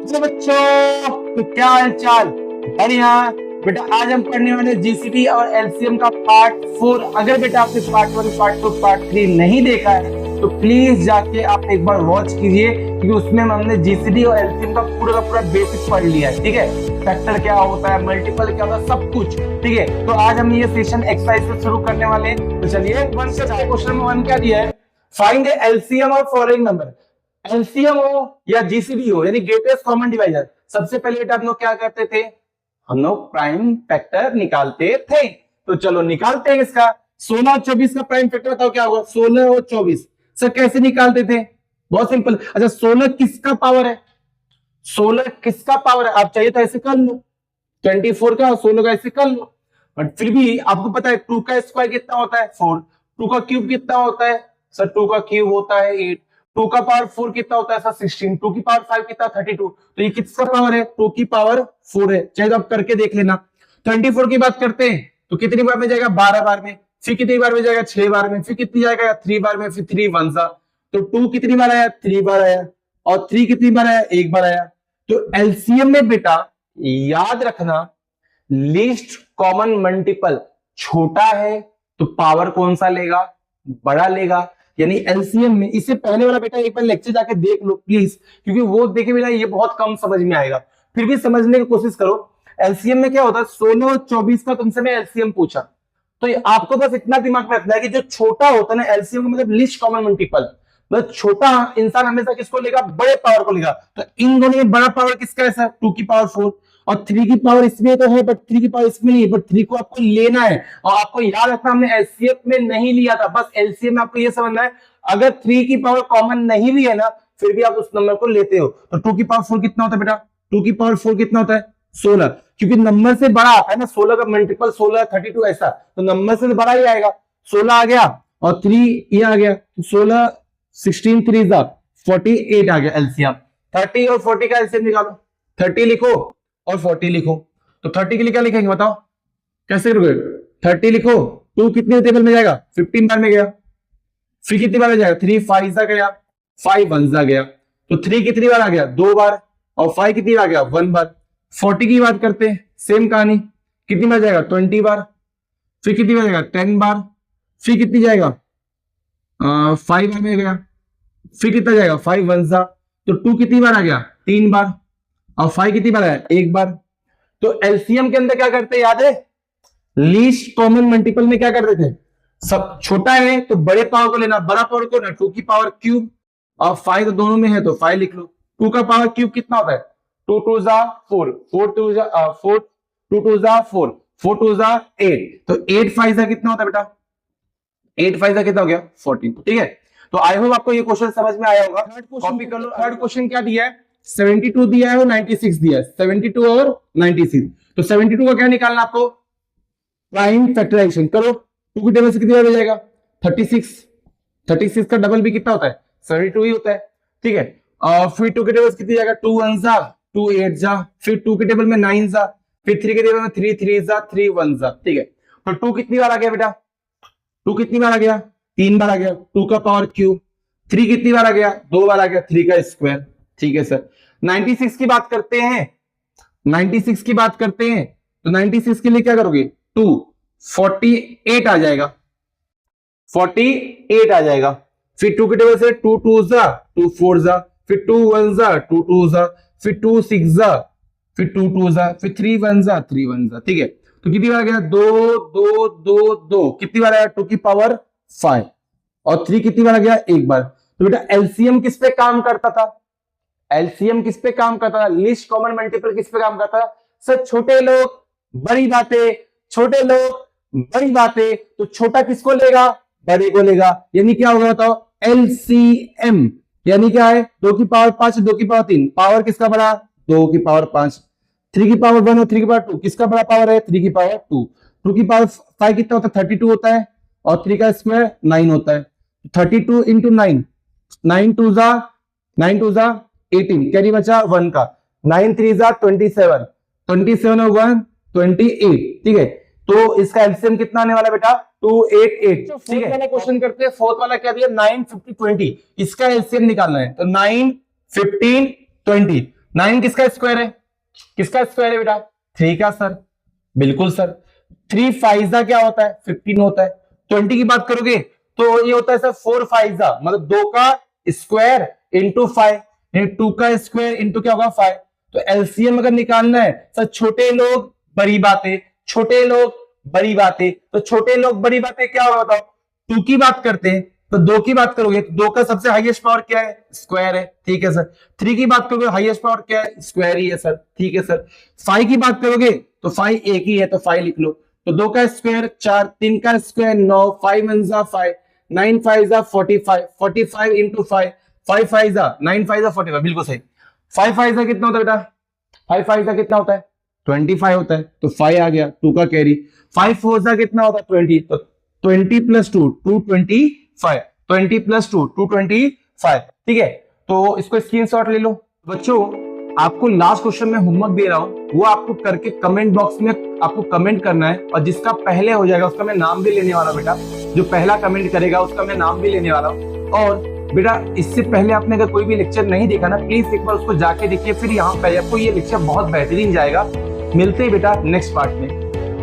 तो बच्चों, तो क्या हाल चाल? बढ़िया बेटा। आज हम पढ़ने वाले जीसीडी और एलसीएम का पार्ट 4। अगर बेटा आपने पार्ट 1, पार्ट 2, पार्ट 3 नहीं देखा है तो प्लीज जाके आप एक बार वॉच कीजिए, क्योंकि उसमें हमने जीसीडी और एलसीएम का पूरा बेसिक पढ़ लिया है। ठीक है, फैक्टर क्या होता है, मल्टीपल क्या होता है, सब कुछ। ठीक है, तो आज हम ये सेशन एक्सरसाइज से शुरू करने वाले हैं। तो चलिए, वन से क्वेश्चन में 1 क्या दिया है? Find the LCM of following number. LCM हो या जीसीडी हो, यानी ग्रेटेस्ट कॉमन डिवाइजर, सबसे पहले बेटा हम लोग क्या करते थे? हम लोग प्राइम फैक्टर निकालते थे। तो चलो निकालते हैं इसका। 16 और 24 का प्राइम फैक्टर बताओ क्या होगा? 16 और 24 सर कैसे निकालते थे? बहुत सिंपल। अच्छा, 16 किसका पावर है? 16 किसका पावर है? आप चाहिए तो ऐसे कर लो, 24 का और 16 का ऐसे कर लो, बट फिर भी आपको पता है 2 का स्क्वायर कितना होता है? 4। 2 का क्यूब कितना होता है सर? 2 का क्यूब होता है 8। 2 का पावर 4 कितना होता है सर? 16। 2 की पावर 5 कितना? 32। तो ये किसका पावर है? 2 की पावर 4 है। चाहे तो आप करके देख लेना। 24 की बात करते हैं तो कितनी बार में जाएगा? 12 बार में। फिर कितनी बार में जाएगा? 6 बार में। फिर कितनी जाएगा? 3 बार में। फिर 3 वन सा, तो 2 कितनी बार आया? 3 बार आया। और 3 कितनी बार आया? 1 बार आया। तो एलसीएम में बेटा याद रखना, लीस्ट कॉमन मल्टीपल छोटा है तो पावर कौन सा लेगा? बड़ा लेगा। यानी एलसीएम में, इससे पहले वाला बेटा एक बार लेक्चर जाके देख लो प्लीज, क्योंकि वो देखे बिना ये बहुत कम समझ में आएगा। फिर भी समझने की कोशिश करो। एलसीएम में क्या होता है? 16 और 24 का तुमसे मैं एलसीएम पूछा, तो आपको बस इतना दिमाग में रखना है कि जो छोटा होता है ना एलसीएम का मतलब लीस्ट कॉमन मल्टीपल, मतलब छोटा इंसान हमेशा किसको लेगा? बड़े पावर को लेगा। तो इन दोनों में बड़ा पावर किसका है सर? 2 की पावर 4। और 3 की पावर इसमें तो है, बट 3 की पावर इसमें नहीं है, बट 3 को आपको लेना है। और आपको याद रखना, हमने एलसीएम में नहीं लिया था, बस एलसीएम में आपको यह समझना है अगर 3 की पावर कॉमन नहीं भी है ना, फिर भी आप उस नंबर को लेते हो। तो 2 की पावर 4 कितना होता है बेटा? 2 की पावर 4 कितना होता है? 16। क्योंकि नंबर से बड़ा आता है ना, 16 का मल्टीपल 16, 32 ऐसा, तो नंबर से तो बड़ा ही आएगा। 16 आ गया और 3 ये आ गया, तो 16 16 3 48 आ गया एलसीएम। 30 और 40 का एलसीएम निकालो। 30 लिखो और 40 लिखो। तो 30 के लिए क्या लिखेंगे बताओ? कैसे करोगे? 30 लिखो, 2 कितने टेबल में जाएगा? 15 बार में गया। फिर कितनी बार में जाएगा? 3 5 सा गया, 5 1 सा गया। तो 3 कितनी बार आ गया? 2 बार। और 5 कितनी बार आ गया? 1 बार। 40 की बात करते हैं, सेम कहानी। कितनी बार जाएगा? 20 बार। फिर कितनी बार जाएगा? 10 बार। फिर कितनी जाएगा? 5 बार में गया। फिर कितना जाएगा? 5 1 सा। तो 2 कितनी बार आ गया? 3 बार। और 5 कितनी बार आया? 1 बार। तो एलसीएम के अंदर क्या करते हैं याद है? लीस्ट कॉमन मल्टीपल में क्या करते थे? सब छोटा है तो बड़े पावर को लेना, बड़ा पावर को ना। 2 की पावर क्यूब और 5 तो दोनों में है तो 5 लिख लो। 2 का पावर क्यूब कितना होता है? 2 2 जा 4, 4 2 जा 4, 2 2 जा 4, 4 2 जा 8, तो 8 5 जा कितना होता है बेटा? 8 5 जा कितना हो गया? 14। ठीक है, तो आई होप आपको ये क्वेश्चन समझ में आया होगा। कॉपी कर लो। थर्ड क्वेश्चन क्या दिया है? 72 दिया है और 96 दिया है। 72 और 96, तो 72 का क्या निकालना आपको? प्राइम फैक्टराइजेशन करो। 2 की टेबल से कितनी बार हो जाएगा? 36। 36 का डबल भी कितना होता है? 72 ही होता है। ठीक है, और फिर 2 के टेबल से कितनी जाएगा? 2 1 जा, 2 8 जा, फिर 2 के टेबल में 9 जा, फिर 3 के टेबल में 3 3 जा, 3 1 जा। ठीक है, तो 2 कितनी बार आ गया बेटा? 2 कितनी बार आ गया? 3 बार आ गया। 2 का पावर क्यूब। 3 कितनी बार आ गया? 2 बार आ गया। 3 का स्क्वायर। ठीक है सर। 96 की बात करते हैं, 96 की बात करते हैं, तो 96 के लिए क्या करोगे? 2 48 आ जाएगा, 48 आ जाएगा। फिर 2 के टेबल से 2 2 जा, 2 4 जा, फिर 2 1 जा, 2 2 जा, फिर 2 6 जा, फिर 2 2 जा, फिर 3 1 जा, 3 1 जा। ठीक है, तो कितनी बार आ गया? 2 2 2 2। कितनी बार आया? 2 की पावर 5। और 3 कितनी बार आ गया? 1 बार। तो बेटा एलसीएम किस पे काम करता था? एलसीएम किस पे काम करता था? लीस्ट कॉमन मल्टीपल किस पे काम करता था? सर छोटे लोग बड़ी बातें, छोटे लोग बड़ी बातें। तो छोटा किसको लेगा? बड़े को लेगा। यानी क्या होगा बताओ? एलसीएम यानी क्या है? 2 की पावर 5, 2 की पावर 3, पावर किसका बड़ा? 2 की पावर 5। 3 की पावर 1 और 3 की पावर 2, किसका बड़ा पावर है? 3 की पावर 2। 2 की पावर 5 कितना होता है? 32 होता है, और 3 का स्क्वायर 9 होता है। 32 इंटू 9, 9 2 जा 9 2 जा 18, कैरी बचा 1 का। 9 3 जा 27, 27 और 1 28। ठीक है, तो इसका एलसीएम कितना आने वाला बेटा? 288। ठीक है, वाला क्वेश्चन करते हैं। फोर्थ वाला क्या दिया? 9 50 20, इसका एलसीएम निकालना है। तो 9 15 20, 9 किसका स्क्वायर है? किसका स्क्वायर है बेटा? 3 का सर। बिल्कुल सर। 3 फाइजा क्या होता है? 15 होता है। 20 की बात करोगे तो ये होता है सर 4 फाइजा, मतलब 2 का स्क्वायर इंटू 5, 2 का स्क्वायर इंटू क्या होगा? 5। तो एलसीएम अगर निकालना है सर, छोटे लोग बड़ी बातें, छोटे लोग बड़ी बातें, तो छोटे लोग बड़ी बातें क्या होगा बताओ? 2 की बात करते हैं तो 2 की बात करोगे तो 2 का सबसे हाईएस्ट पावर क्या है? स्क्वायर है, ठीक है सर। 3 की बात करोगे हाईएस्ट पावर क्या है? स्क्वायर ही है सर, ठीक है सर। 5 की बात करोगे तो 5 एक ही है तो 5 लिख लो। तो 2 का स्क्वायर 4, 3 का स्क्वायर 9, 5 1 जा 5, 9 5 जा 45, 45 इंटू 5, 5 5 जा 9 5 जा 45, बिल्कुल सही। 5 5 जा कितना होता है बेटा? 5 5 जा कितना होता है? 25 होता है, तो 5 आ गया, 2 का कैरी। 5 4 जा कितना होता है? 20, तो 20 प्लस 2 225, 20 प्लस 2 225, ठीक है। तो इसको स्क्रीनशॉट ले लो। बच्चों आपको लास्ट क्वेश्चन में होमवर्क दे रहा हूं, वो आपको करके कमेंट बॉक्स में आपको कमेंट करना है, और जिसका पहले हो जाएगा उसका मैं नाम भी लेने वाला हूं बेटा। जो पहला कमेंट करेगा उसका मैं नाम भी लेने वाला हूं। और बेटा इससे पहले आपने अगर कोई भी लेक्चर नहीं देखा ना, प्लीज एक बार उसको जाके देखिए, फिर यहाँ पे आपको ये लेक्चर बहुत बेहतरीन जाएगा। मिलते हैं बेटा नेक्स्ट पार्ट में।